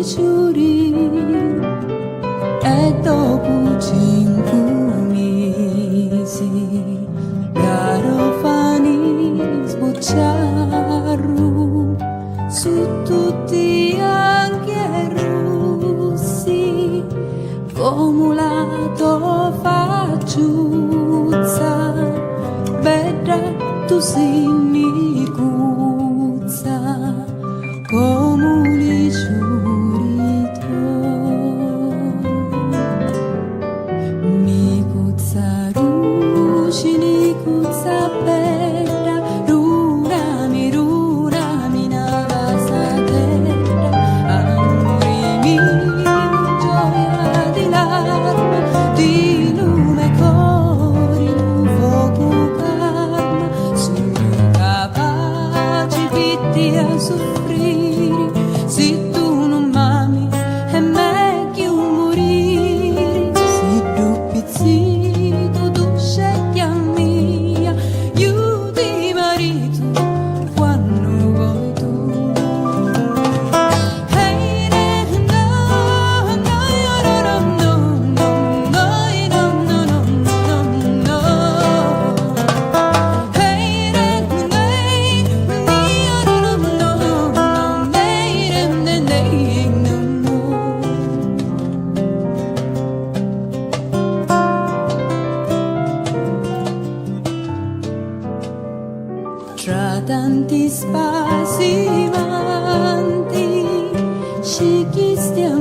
giuri e dopo 5 mesi caro fani sbocciaru su tutti anche russi formulato facciuzza vedrà tu sei mi cuzza come li giurito mi cuzza ruci ni cuzza bella rurami nava sa terra amori mi gioia di larma di lume cori un fuoco calma sono capaci pitti a soffrire se tu non m'ami è meglio morire se tu pizzito tu scegli a mia io ti marito quando vuoi tu hey no no no no no no no no no hey tra tanti spazi amanti ci chiesti a